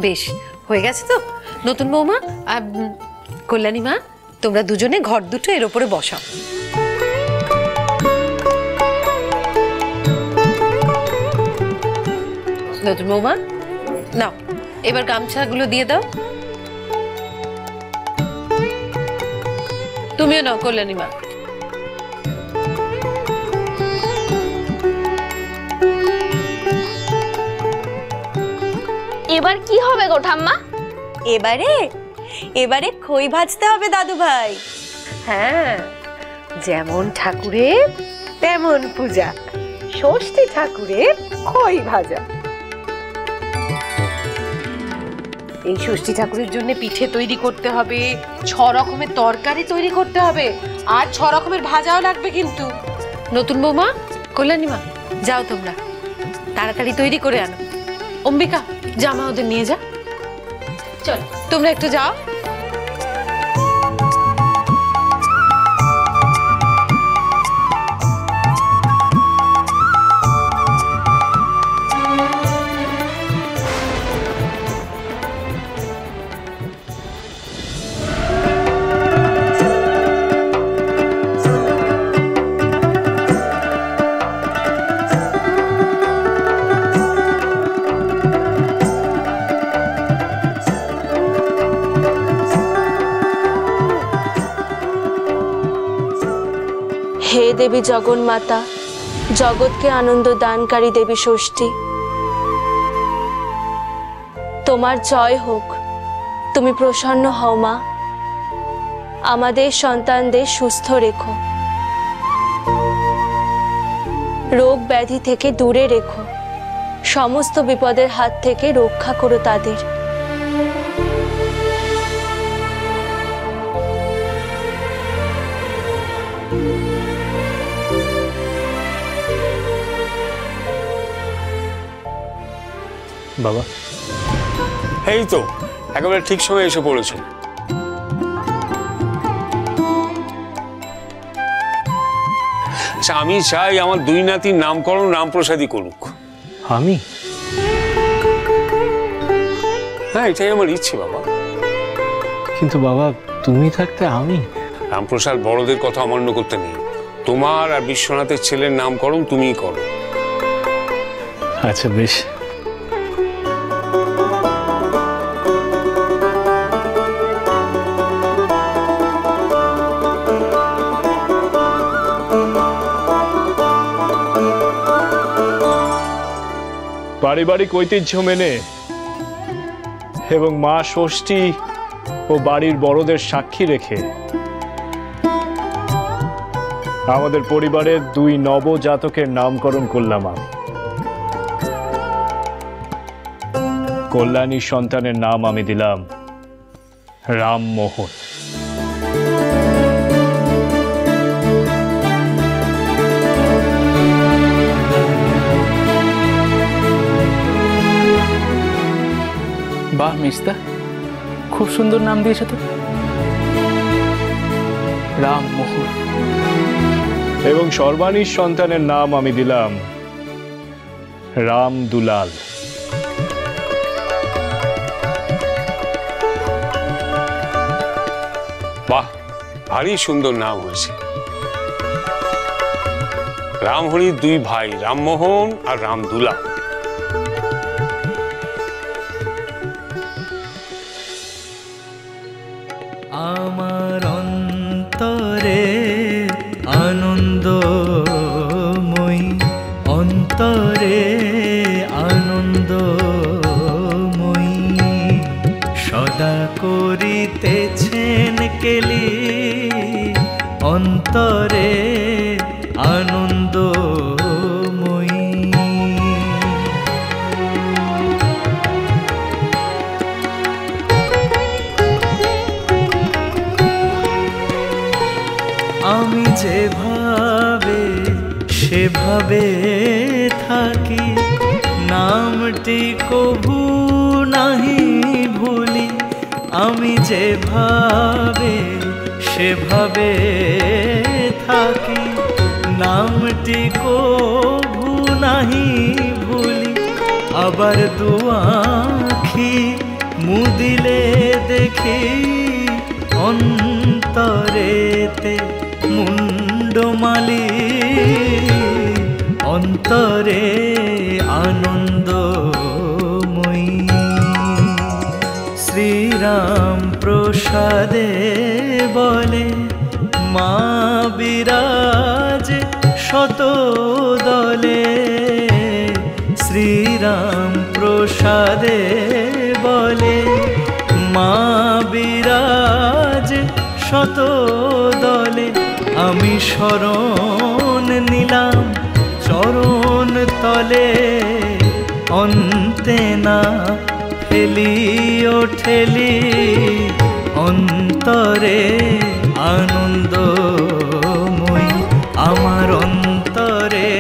বেশ হয়ে গেছে তো। নতুন বৌমা আর কল্যাণী মা, তোমরা দুজনে ঘর দুটো এর উপরে বসাও। নতুন বৌমা নাও, এবার গামছাগুলো দিয়ে দাও। তুমিও নাও কল্যাণী মা। এবার কি হবে গো ঠাম্মা? এবারে খই ভাজতে হবে দাদু ভাই। হ্যাঁ, যেমন ঠাকুরের তেমন পূজা, ষষ্ঠী ঠাকুরের খই ভাজা। এই ষষ্ঠী ঠাকুরের জন্য পিঠে তৈরি করতে হবে, 6 রকমের তরকারি তৈরি করতে হবে, আর 6 রকমের ভাজাও লাগবে কিন্তু। নতুন বৌমা, কল্যাণী মা, যাও তোমরা তাড়াতাড়ি তৈরি করে আনো। অম্বিকা, জামা ওদের নিয়ে যা। চল তোমরা একটু যাও। হে দেবী জগন্মাতা, জগৎকে আনন্দ দানকারী দেবী ষষ্ঠী, তোমার জয় হোক। তুমি প্রসন্ন হও মা, আমাদের সন্তানদের সুস্থ রেখো, রোগ ব্যাধি থেকে দূরে রেখো, সমস্ত বিপদের হাত থেকে রক্ষা করো তাদের। বাবা, এই তো একেবারে ঠিক সময় এসে পড়েছ। আমি চাই আমার 2 নাতির নামকরণ রামপ্রসাদই করুক। আমি? হ্যাঁ, এটাই আমার ইচ্ছে বাবা। কিন্তু বাবা, তুমি থাকতে আমি? রামপ্রসাদ বড়দের কথা অমান্য করতে নেই। তোমার আর বিশ্বনাথের ছেলের নামকরণ তুমিই করো। আচ্ছা বেশ। পারিবারিক ঐতিহ্য মেনে এবং মা ষষ্ঠী ও বাড়ির বড়দের সাক্ষী রেখে আমাদের পরিবারের 2 নবজাতকের নামকরণ করলাম আমি। কল্যাণী সন্তানের নাম আমি দিলাম রামমোহন। বাহ মিস্তা, খুব সুন্দর নাম দিয়েছে তো, রামমোহন। এবং সর্বাণীর সন্তানের নাম আমি দিলাম রামদুলাল। বাহ, ভারী সুন্দর নাম হয়েছে। রামহরির 2 ভাই, রামমোহন আর রামদুলাল। আমার অন্তরে আনন্দময়ী, অন্তরে আনন্দময়ী, সদা করিতেছেন কেলি, অন্তরে আনন্দময়ী। আমি যেভাবে সেভাবে থাকি, নামটি কভু নাহি ভুলি। আমি যেভাবে সেভাবে থাকি, নামটি কভু নাহি ভুলি। আবার 2 আঁখি অন্তরেতে মুন্ডমালি অন্তরে আনন্দময়ী শ্রীরাম প্রসাদে বলে মা বিরাজ শত দলে শ্রীরাম প্রসাদে বলে মা বিরাজ শত দলে আমি শরণ নিলাম চরণ তলে অন্তে না ফেলিও ঠেলি অন্তরে আনন্দময়ী আমার অন্তরে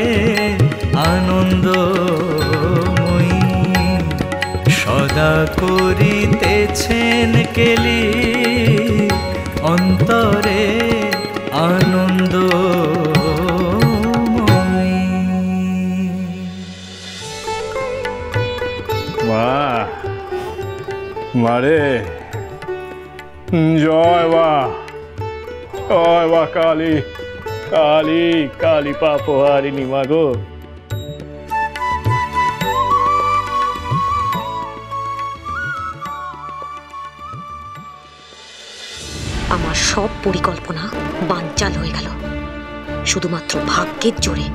আনন্দময়ী সদা করিতেছেন কেলি অন্তরে আনন্দময়ী। মা, মারে জয় মা, জয় মা কালী, কালী কালী পাপহারিণী মা গো। আমার সব পরিকল্পনা বানচাল হয়ে গেল। শুধুমাত্র ভাগ্যের জোরে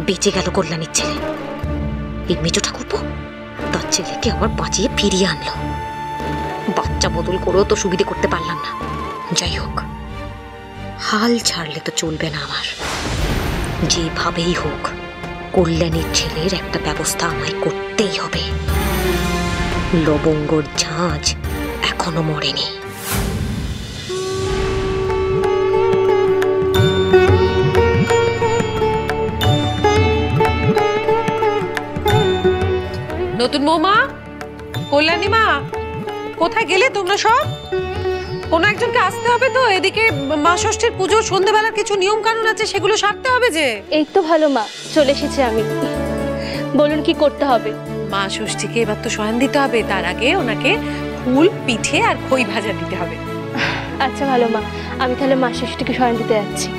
বেঁচে গেল কল্যাণীর ছেলে। এই মেজো ঠাকুরপো তার ছেলেকে আমার বাঁচিয়ে ফিরিয়ে আনলো। বাচ্চা বদল করেও তো সুবিধে করতে পারলাম না। যাই হোক, হাল ছাড়লে তো চলবে না আমার। যেভাবেই হোক কল্যাণীর ছেলের একটা ব্যবস্থা আমায় করতেই হবে। লবঙ্গর ঝাঁঝ এখনো মরেনি। নতুন বৌমা, কল্যাণী মা, কোথায় গেলে তোমরা সব? কোনো একজনকে আসতে হবে তো। এদিকে মা ষষ্ঠীর পুজো, সন্ধ্যেবেলার কিছু নিয়ম কানুন আছে, সেগুলো সারতে হবে যে। এই তো ভালো মা, চলে এসেছি আমি। বলুন কি করতে হবে? মা ষষ্ঠীকে এবার তো শয়ন দিতে হবে। তার আগে ওনাকে ফুল, পিঠে আর খই ভাজা দিতে হবে। আচ্ছা ভালো মা, আমি তাহলে মা ষষ্ঠীকে শয়ন দিতে যাচ্ছি।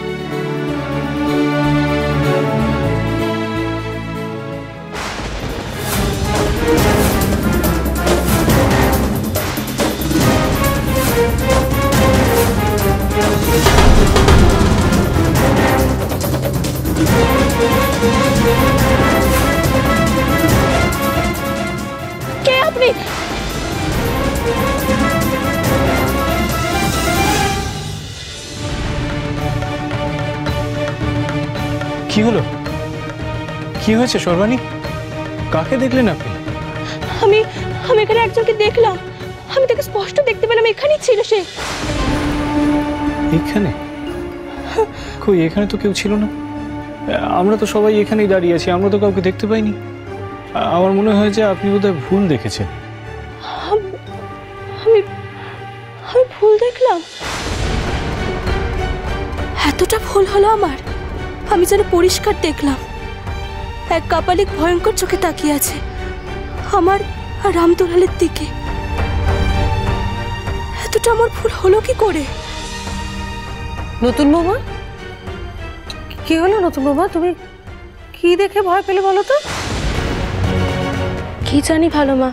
কে আপনি? কি হলো? কি হয়েছে সর্বাণী? কাকে দেখলেন আপনি? আমি আমি এখানে একজনকে দেখলাম। আমি তাকে স্পষ্ট দেখতে পেলাম, এখানেই ছিল সে। এখানে? কই, এখানে তো কেউ ছিল না। আমরা তো সবাই এখানেই দাঁড়িয়ে আছি, আমরা তো কাউকে দেখতে পাইনি। আমার মনে হয় যে আপনি বোধহয় ভুল দেখেছেন। আমি আমি ভুল দেখলাম? এতটা ভুল হলো আমার? আমি যেন পরিষ্কার দেখলাম এক কাপালিক ভয়ঙ্কর চোখে তাকিয়ে আছে আমার আর রামদুলালের দিকে। এতটা আমার ভুল হলো কি করে? নতুন বৌমা, কি হলো নতুন বৌমা? তুমি কি দেখে ভয় পেলে বলো তো? কি জানি ভালো মা,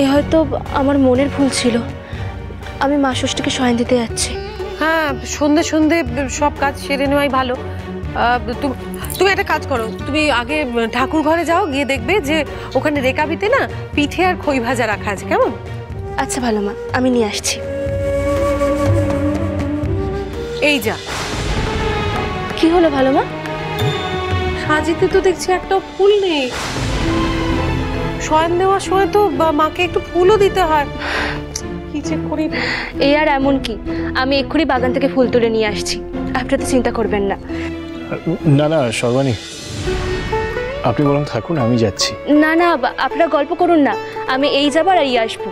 এ হয়তো আমার মনের ভুল ছিল। আমি মা ষষ্ঠীকে শয়ন দিতে যাচ্ছি। হ্যাঁ, সন্ধে সন্ধে সব কাজ সেরে নেওয়াই ভালো। তুমি একটা কাজ করো, তুমি আগে ঠাকুর ঘরে যাও, গিয়ে দেখবে যে ওখানে রেকাবিতে না পিঠে আর খই ভাজা রাখা আছে। কেমন? আচ্ছা ভালো মা, আমি নিয়ে আসছি। এই যা। কি হলো ভালো মা? সাজিতে তো দেখছি একটা ফুল নেই। শয়ন দেওয়ার সময় তো মাকে একটু ফুলও দিতে হয়। কি যে করি। এই আর এমন কি, আমি এক্ষুনি বাগান থেকে ফুল তুলে নিয়ে আসছি, আপনি তো চিন্তা করবেন না। না না সর্বাণী, আপনি বরং থাকুন, আমি যাচ্ছি। না না, আপনারা গল্প করুন না, আমি এই যাবার আর এই আসবো।